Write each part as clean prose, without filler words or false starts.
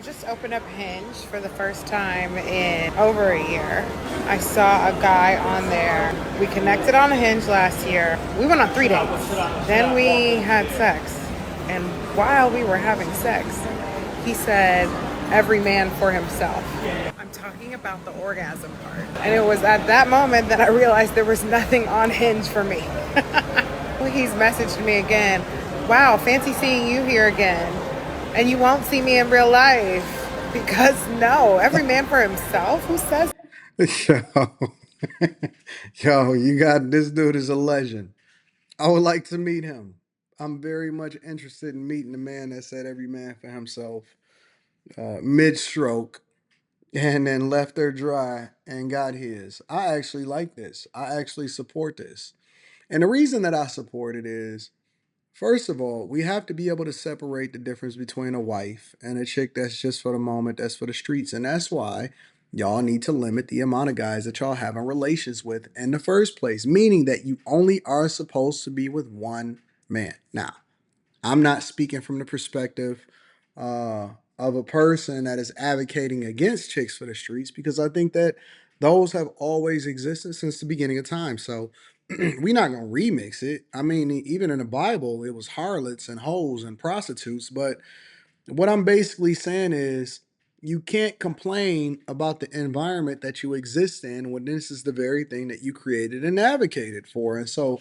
just opened up Hinge for the first time in over a year. I saw a guy on there. We connected on Hinge last year. We went on 3 dates. Then we had sex. And while we were having sex, he said, every man for himself. I'm talking about the orgasm part. And it was at that moment that I realized there was nothing on Hinge for me. He's messaged me again. Wow, fancy seeing you here again. And you won't see me in real life. Because no, every man for himself? Who says? Yo, yo, you got this dude is a legend. I would like to meet him. I'm very much interested in meeting the man that said every man for himself mid stroke and then left her dry and got his. I actually like this. I actually support this. And the reason that I support it is, first of all, we have to be able to separate the difference between a wife and a chick that's just for the moment, that's for the streets. And that's why y'all need to limit the amount of guys that y'all having relations with in the first place, meaning that you only are supposed to be with one man. Now, I'm not speaking from the perspective uh, of a person that is advocating against chicks for the streets because I think that those have always existed since the beginning of time. So we're not going to remix it. I mean, even in the Bible, it was harlots and hoes and prostitutes. But what I'm basically saying is you can't complain about the environment that you exist in when this is the very thing that you created and advocated for. And so,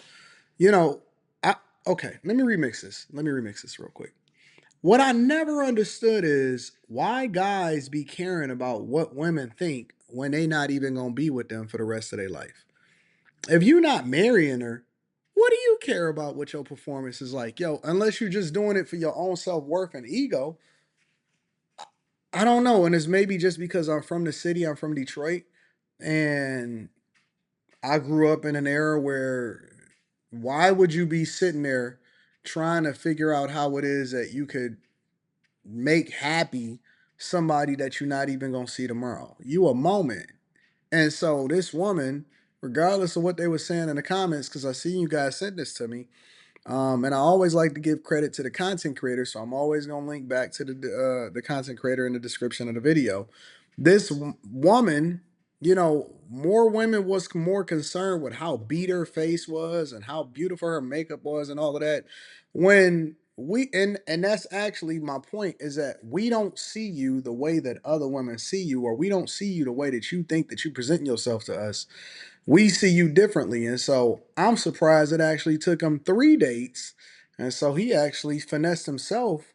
you know, I okay, let me remix this real quick. What I never understood is why guys be caring about what women think when they not even gonna be with them for the rest of their life. If you're not marrying her, what do you care about what your performance is like? Yo, unless you're just doing it for your own self-worth and ego. I don't know. And it's maybe just because I'm from the city, I'm from Detroit, and I grew up in an era where why would you be sitting there trying to figure out how it is that you could make happy somebody that you're not even gonna see tomorrow? You a moment. And so this woman, regardless of what they were saying in the comments, because I see you guys sent this to me, and I always like to give credit to the content creator, so I'm always gonna link back to the content creator in the description of the video. This woman, more women was more concerned with how beat her face was and how beautiful her makeup was and all of that. When we and that's actually my point is that we don't see you the way that other women see you, or we don't see you the way that you think that you present yourself to us. We see you differently. And so I'm surprised it actually took him 3 dates. And so he actually finessed himself,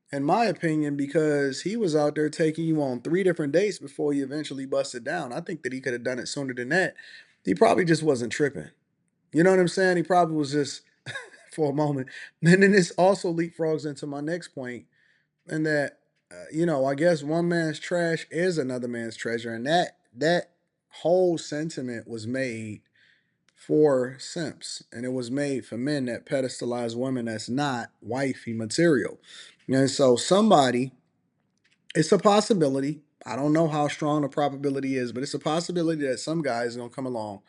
in my opinion, because he was out there taking you on 3 different dates before he eventually busted down. I think that he could have done it sooner than that. He probably just wasn't tripping. You know what I'm saying? He probably was just for a moment. And then this also leapfrogs into my next point, and that I guess one man's trash is another man's treasure, and that whole sentiment was made for simps, and it was made for men that pedestalize women that's not wifey material. And so somebody, it's a possibility. I don't know how strong the probability is, but it's a possibility that some guy is gonna come along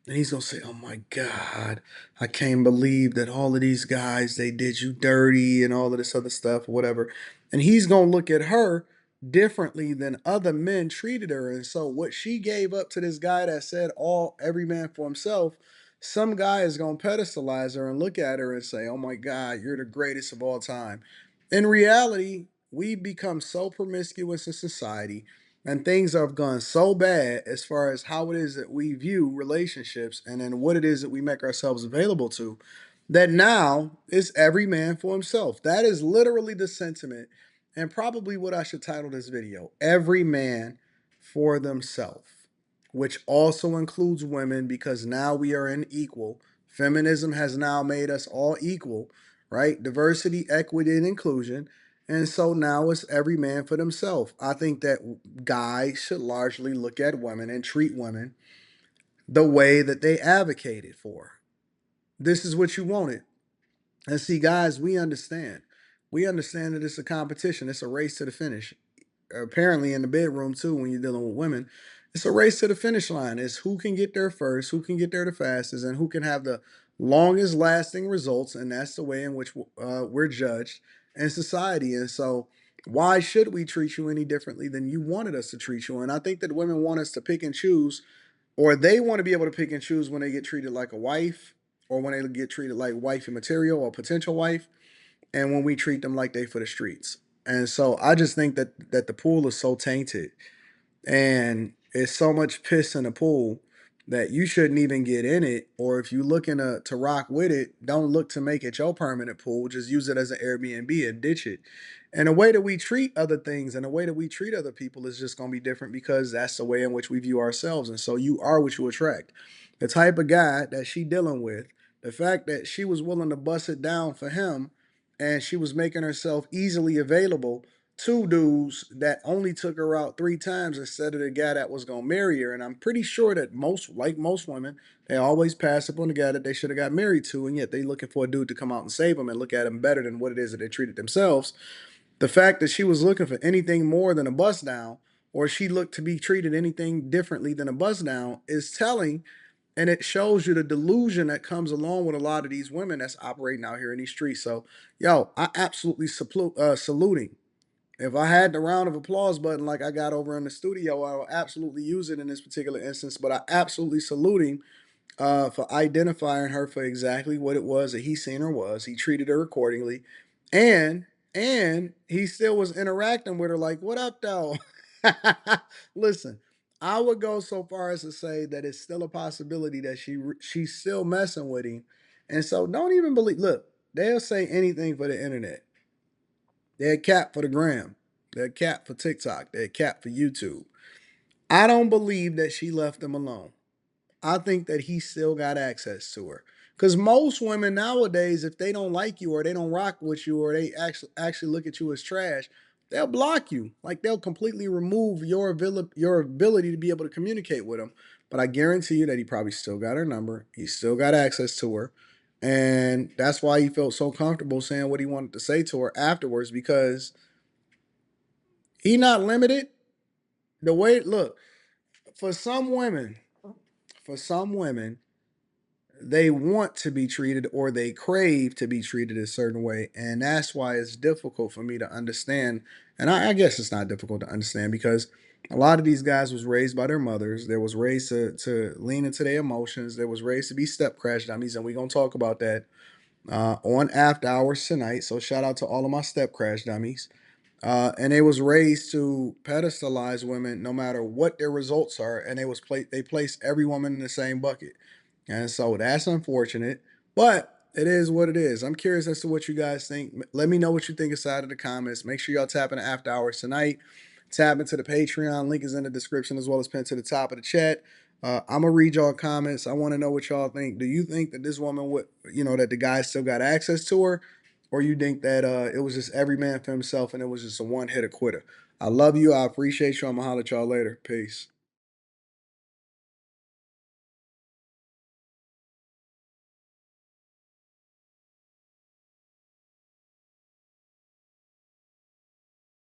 and he's gonna say, "Oh my God, I can't believe that all of these guys they did you dirty and all of this other stuff, or whatever." And he's gonna look at her differently than other men treated her. And so what she gave up to this guy that said all every man for himself, some guy is gonna pedestalize her and look at her and say, "Oh my God, you're the greatest of all time." In reality, we become so promiscuous in society and things have gone so bad as far as how it is that we view relationships and then what it is that we make ourselves available to, that now it's every man for himself. That is literally the sentiment and probably what I should title this video: every man for themselves, which also includes women because now we are in equal. Feminism has now made us all equal, right? Diversity, equity, and inclusion. And so now it's every man for themselves. I think that guys should largely look at women and treat women the way that they advocated for. This is what you wanted. And see, guys, we understand. We understand that it's a competition, it's a race to the finish. Apparently, in the bedroom, too, when you're dealing with women, it's a race to the finish line. It's who can get there first, who can get there the fastest, and who can have the longest lasting results. And that's the way in which we're judged in society. And so, Why should we treat you any differently than you wanted us to treat you? And I think that women want us to pick and choose, or they want to be able to pick and choose when they get treated like a wife, or when they get treated like wifey material or potential wife, and when we treat them like they for the streets. And so I just think that the pool is so tainted, and it's so much piss in the pool that you shouldn't even get in it. Or if you're looking to rock with it, don't look to make it your permanent pool. Just use it as an Airbnb and ditch it. And the way that we treat other things and the way that we treat other people is just going to be different, because that's the way in which we view ourselves. And so you are what you attract. The type of guy that she dealing with, the fact that she was willing to bust it down for him, and she was making herself easily available two dudes that only took her out three times instead of the guy that was gonna marry her. And I'm pretty sure that most, like most women, they always pass up on the guy that they should have got married to, and yet they looking for a dude to come out and save them and look at them better than what it is that they treated themselves. The fact that she was looking for anything more than a bust down, or she looked to be treated anything differently than a bust down, is telling. And it shows you the delusion that comes along with a lot of these women that's operating out here in these streets. So, yo, I absolutely saluting. If I had the round of applause button like I got over in the studio, I would absolutely use it in this particular instance. But I absolutely saluting for identifying her for exactly what it was that he seen her was. He treated her accordingly, and he still was interacting with her like, "What up, though?" Listen, I would go so far as to say that it's still a possibility that she's still messing with him, and so don't even believe. Look, they'll say anything for the internet. They're cap for the gram. They're cap for TikTok. They're cap for YouTube. I don't believe that she left him alone. I think that he still got access to her. Because most women nowadays, if they don't like you or they don't rock with you or they actually look at you as trash, they'll block you. Like they'll completely remove your ability to be able to communicate with them. But I guarantee you that he probably still got her number. He still got access to her. And that's why he felt so comfortable saying what he wanted to say to her afterwards, because he not limited. The way, look, for some women, for some women, they want to be treated or they crave to be treated a certain way. And that's why it's difficult for me to understand. And I guess it's not difficult to understand, because a lot of these guys was raised by their mothers. They was raised to lean into their emotions. They was raised to be step crash dummies. And we're going to talk about that on After Hours tonight. So shout out to all of my step crash dummies. And they was raised to pedestalize women no matter what their results are, and they place every woman in the same bucket, and so that's unfortunate. But it is what it is. I'm curious as to what you guys think. Let me know what you think inside of the comments. Make sure y'all tap into After Hours tonight. Tap into the Patreon. Link is in the description as well as pinned to the top of the chat. I'm gonna read y'all comments. I want to know what y'all think. Do you think that this woman would, that the guy still got access to her, or you think that it was just every man for himself and it was just a one hitter quitter? I love you. I appreciate you. I'm gonna holler at y'all later. Peace.